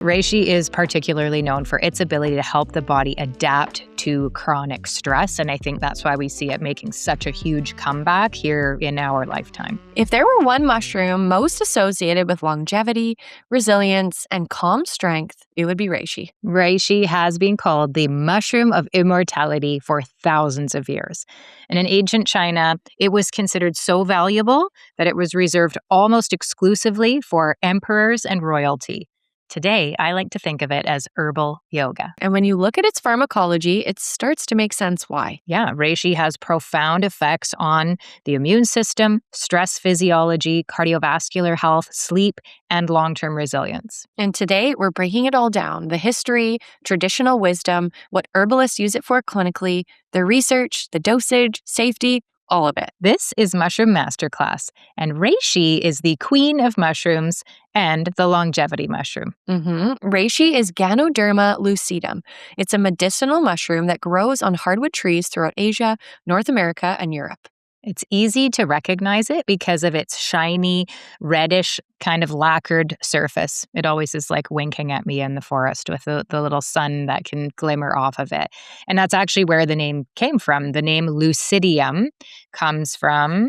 Reishi is particularly known for its ability to help the body adapt to chronic stress. And I think that's why we see it making such a huge comeback here in our lifetime. If there were one mushroom most associated with longevity, resilience, and calm strength, it would be reishi. Reishi has been called the mushroom of immortality for thousands of years. And in ancient China, it was considered so valuable that it was reserved almost exclusively for emperors and royalty. Today, I like to think of it as herbal yoga. And when you look at its pharmacology, it starts to make sense why. Yeah, reishi has profound effects on the immune system, stress physiology, cardiovascular health, sleep, and long-term resilience. And today, we're breaking it all down: the history, traditional wisdom, what herbalists use it for clinically, the research, the dosage, safety, all of it. This is Mushroom Masterclass, and reishi is the queen of mushrooms and the longevity mushroom. Reishi is Ganoderma lucidum. It's a medicinal mushroom that grows on hardwood trees throughout Asia, North America, and Europe. It's easy to recognize it because of its shiny, reddish, kind of lacquered surface. It always is like winking at me in the forest with the little sun that can glimmer off of it. And that's actually where the name came from. The name lucidium comes from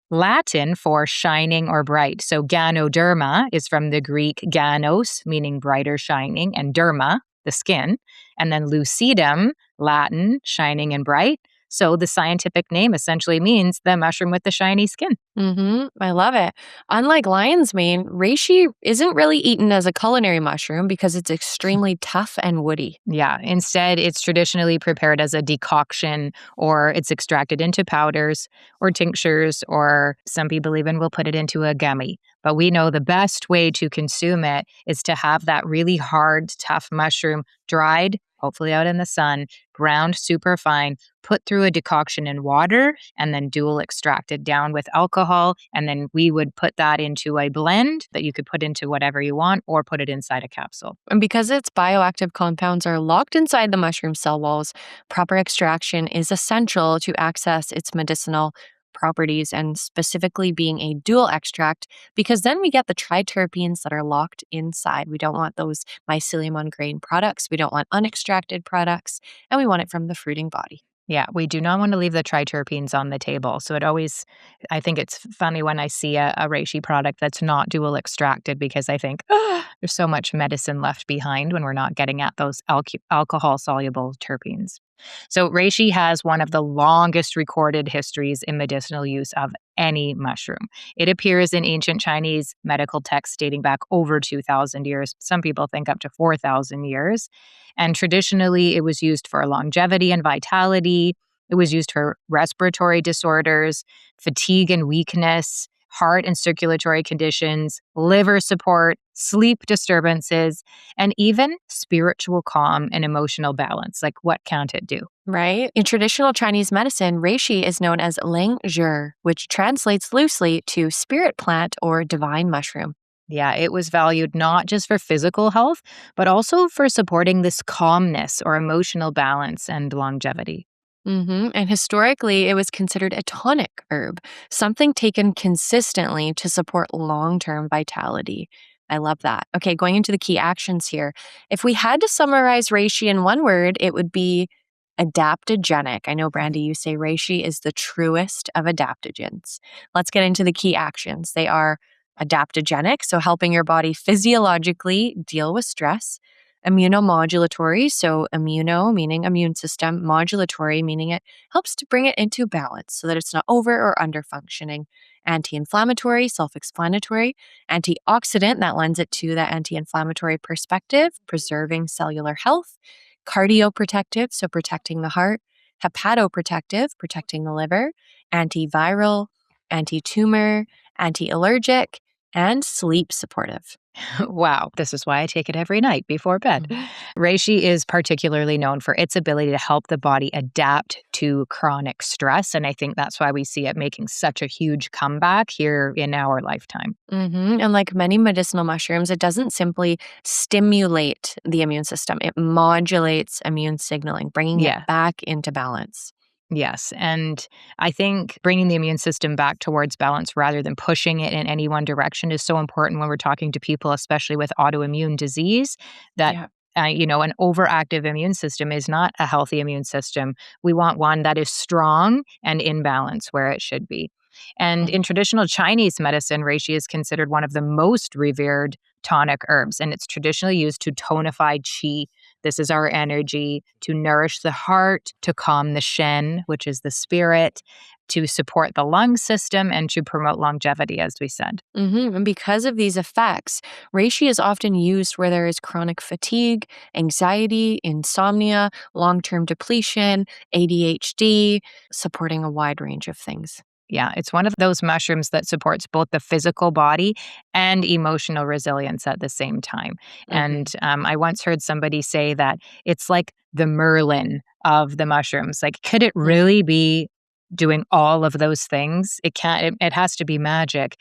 Latin for shining or bright. So ganoderma is from the Greek ganos, meaning bright or shining, and derma, the skin. And then lucidum, Latin, shining and bright. So the scientific name essentially means the mushroom with the shiny skin. I love it. Unlike lion's mane, reishi isn't really eaten as a culinary mushroom because it's extremely tough and woody. Yeah, instead, it's traditionally prepared as a decoction, or it's extracted into powders or tinctures, or some people even will put it into a gummy. But we know the best way to consume it is to have that really hard, tough mushroom dried, hopefully out in the sun, ground super fine, put through a decoction in water, and then dual extracted down with alcohol. And then we would put that into a blend that you could put into whatever you want or put it inside a capsule. And because its bioactive compounds are locked inside the mushroom cell walls, proper extraction is essential to access its medicinal properties, and specifically being a dual extract, because then we get the triterpenes that are locked inside. We don't want those mycelium on grain products. We don't want unextracted products, and we want it from the fruiting body. Yeah, we do not want to leave the triterpenes on the table. So I think it's funny when I see a reishi product that's not dual extracted, because I think there's so much medicine left behind when we're not getting at those alcohol-soluble terpenes. So reishi has one of the longest recorded histories in medicinal use of any mushroom. It appears in ancient Chinese medical texts dating back over 2,000 years. Some people think up to 4,000 years. And traditionally, it was used for longevity and vitality. It was used for respiratory disorders, fatigue and weakness, heart and circulatory conditions, liver support, sleep disturbances, and even spiritual calm and emotional balance. Like, what can't it do? Right? In traditional Chinese medicine, reishi is known as lang zhi, which translates loosely to spirit plant or divine mushroom. Yeah, it was valued not just for physical health, but also for supporting this calmness or emotional balance and longevity. And historically, it was considered a tonic herb, something taken consistently to support long-term vitality. I love that. Okay, going into the key actions here. If we had to summarize reishi in one word, it would be adaptogenic. I know, Brandi, you say reishi is the truest of adaptogens. Let's get into the key actions. They are adaptogenic, so helping your body physiologically deal with stress. Immunomodulatory, so immuno meaning immune system, modulatory meaning it helps to bring it into balance so that it's not over or under functioning. Anti-inflammatory, self-explanatory. Antioxidant, that lends it to that anti-inflammatory perspective, preserving cellular health. Cardioprotective, so protecting the heart. Hepatoprotective, protecting the liver. Antiviral, anti-tumor, anti-allergic, and sleep supportive. Wow, this is why I take it every night before bed. Reishi is particularly known for its ability to help the body adapt to chronic stress. And I think that's why we see it making such a huge comeback here in our lifetime. And like many medicinal mushrooms, it doesn't simply stimulate the immune system. It modulates immune signaling, bringing it back into balance. Yes. And I think bringing the immune system back towards balance rather than pushing it in any one direction is so important when we're talking to people, especially with autoimmune disease, that Yeah. an overactive immune system is not a healthy immune system. We want one that is strong and in balance where it should be. And in traditional Chinese medicine, reishi is considered one of the most revered tonic herbs, and it's traditionally used to tonify qi. This is our energy, to nourish the heart, to calm the shen, which is the spirit, to support the lung system, and to promote longevity, as we said. And because of these effects, reishi is often used where there is chronic fatigue, anxiety, insomnia, long term depletion, ADHD, supporting a wide range of things. Yeah, it's one of those mushrooms that supports both the physical body and emotional resilience at the same time. hmm And I once heard somebody say that it's like the Merlin of the mushrooms. Like, could it really be doing all of those things? It can't, it has to be magic.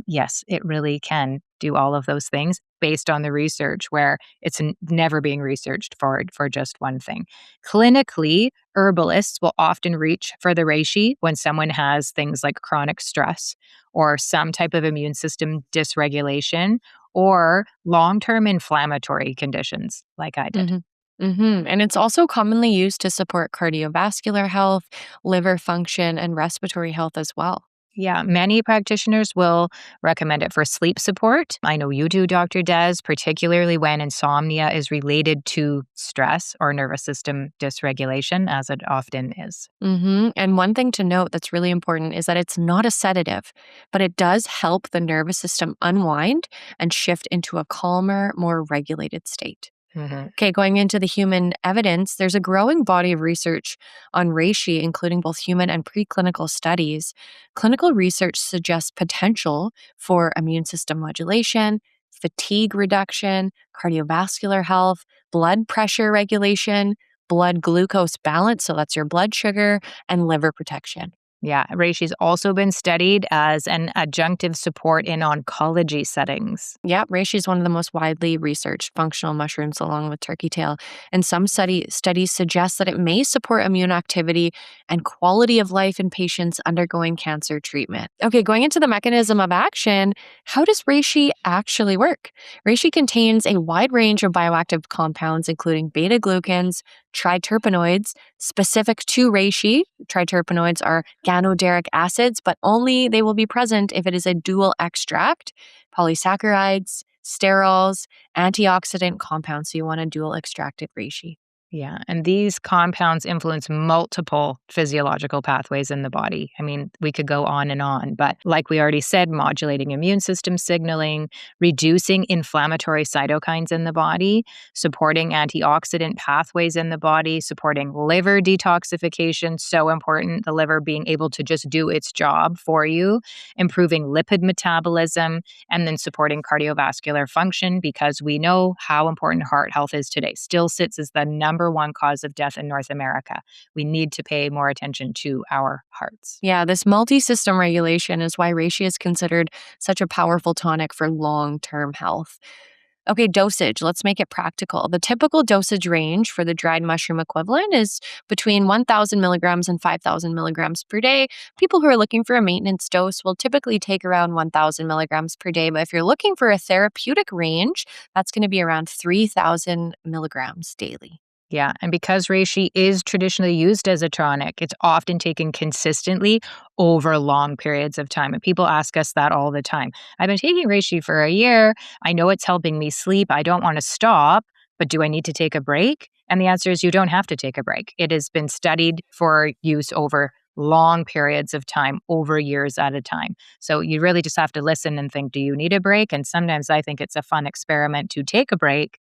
Yes, it really can do all of those things based on the research where it's never being researched for just one thing. Clinically, herbalists will often reach for the reishi when someone has things like chronic stress or some type of immune system dysregulation or long term inflammatory conditions, like I did. hmm And it's also commonly used to support cardiovascular health, liver function, and respiratory health as well. Yeah, many practitioners will recommend it for sleep support. I know you do, Dr. Des, particularly when insomnia is related to stress or nervous system dysregulation, as it often is. And one thing to note that's really important is that it's not a sedative, but it does help the nervous system unwind and shift into a calmer, more regulated state. Mhm. Okay, going into the human evidence, there's a growing body of research on reishi, including both human and preclinical studies. Clinical research suggests potential for immune system modulation, fatigue reduction, cardiovascular health, blood pressure regulation, blood glucose balance, so that's your blood sugar, and liver protection. Yeah, reishi's also been studied as an adjunctive support in oncology settings. Yeah, reishi is one of the most widely researched functional mushrooms along with turkey tail. And some studies suggest that it may support immune activity and quality of life in patients undergoing cancer treatment. Okay, going into the mechanism of action, how does reishi actually work? Reishi contains a wide range of bioactive compounds, including beta glucans, triterpenoids, specific to reishi. Triterpenoids are ganoderic acids, but only they will be present if it is a dual extract, polysaccharides, sterols, antioxidant compounds. So you want a dual extracted reishi. Yeah, and these compounds influence multiple physiological pathways in the body. I mean, we could go on, but like we already said, modulating immune system signaling, reducing inflammatory cytokines in the body, supporting antioxidant pathways in the body, supporting liver detoxification, so important, the liver being able to just do its job for you, improving lipid metabolism, and then supporting cardiovascular function because we know how important heart health is today. Still sits as the number one cause of death in North America. We need to pay more attention to our hearts. Yeah, this multi system regulation is why reishi is considered such a powerful tonic for long term health. Okay, dosage. Let's make it practical. The typical dosage range for the dried mushroom equivalent is between 1,000 milligrams and 5,000 milligrams per day. People who are looking for a maintenance dose will typically take around 1,000 milligrams per day. But if you're looking for a therapeutic range, that's going to be around 3,000 milligrams daily. Yeah, and because reishi is traditionally used as a tonic, it's often taken consistently over long periods of time. And people ask us that all the time. I've been taking reishi for a year. I know it's helping me sleep. I don't want to stop, but do I need to take a break? And the answer is you don't have to take a break. It has been studied for use over long periods of time, over years at a time. So you really just have to listen and think, do you need a break? And sometimes I think it's a fun experiment to take a break.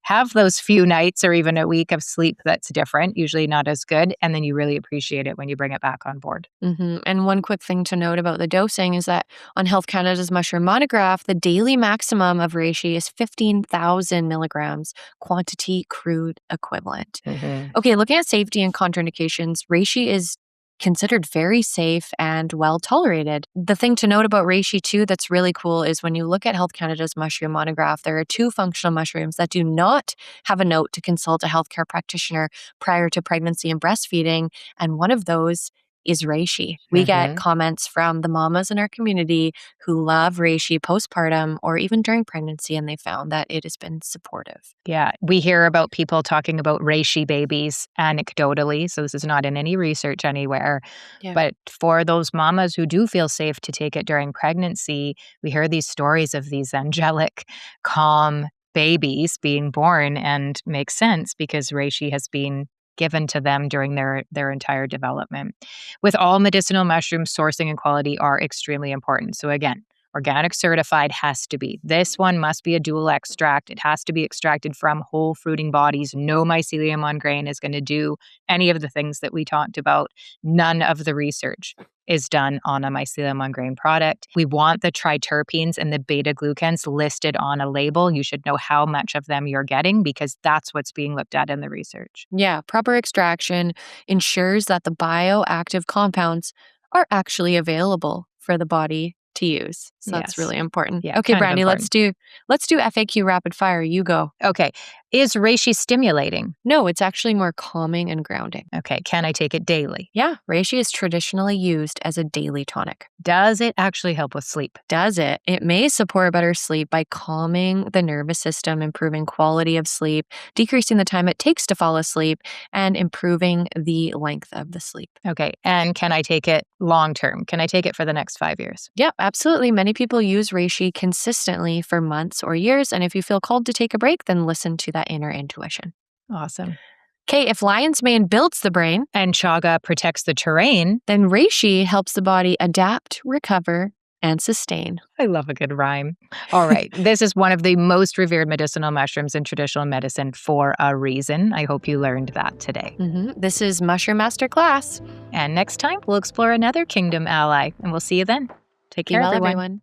Have those few nights or even a week of sleep that's different, usually not as good, and then you really appreciate it when you bring it back on board. And one quick thing to note about the dosing is that on Health Canada's mushroom monograph, the daily maximum of reishi is 15,000 milligrams, quantity crude equivalent. Mhm. Okay, looking at safety and contraindications, reishi is considered very safe and well tolerated. The thing to note about reishi too that's really cool is when you look at Health Canada's mushroom monograph, there are 2 functional mushrooms that do not have a note to consult a healthcare practitioner prior to pregnancy and breastfeeding, and one of those is reishi. We get Mhm. comments from the mamas in our community who love reishi postpartum or even during pregnancy, and they found that it has been supportive. Yeah, we hear about people talking about reishi babies anecdotally, so this is not in any research anywhere. Yeah. But for those mamas who do feel safe to take it during pregnancy, we hear these stories of these angelic, calm babies being born, and makes sense because reishi has been given to them during their entire development. With all medicinal mushrooms, sourcing and quality are extremely important. So again, organic certified has to be. This one must be a dual extract. It has to be extracted from whole fruiting bodies. No mycelium on grain is going to do any of the things that we talked about. None of the research is done on a mycelium on grain product. We want the triterpenes and the beta glucans listed on a label. You should know how much of them you're getting because that's what's being looked at in the research. Yeah, proper extraction ensures that the bioactive compounds are actually available for the body to use. So that's Yes. really important. Yeah, Okay, kind of Brandi, important. let's do FAQ rapid fire. You go. Okay. Is reishi stimulating? No, it's actually more calming and grounding. Okay. Can I take it daily? Yeah, reishi is traditionally used as a daily tonic. Does it actually help with sleep? Does it? It may support better sleep by calming the nervous system, improving quality of sleep, decreasing the time it takes to fall asleep, and improving the length of the sleep. Okay. And can I take it long term? Can I take it for the next 5 years? Yep, absolutely. Many people use reishi consistently for months or years. And if you feel called to take a break, then listen to that inner intuition. Awesome. Okay, if lion's mane builds the brain, And chaga protects the terrain. then reishi helps the body adapt, recover, and sustain. I love a good rhyme. All right. This is one of the most revered medicinal mushrooms in traditional medicine for a reason. I hope you learned that today. This is Mushroom Masterclass. And next time, we'll explore another kingdom ally, and we'll see you then. Take Be care, well, everyone. everyone.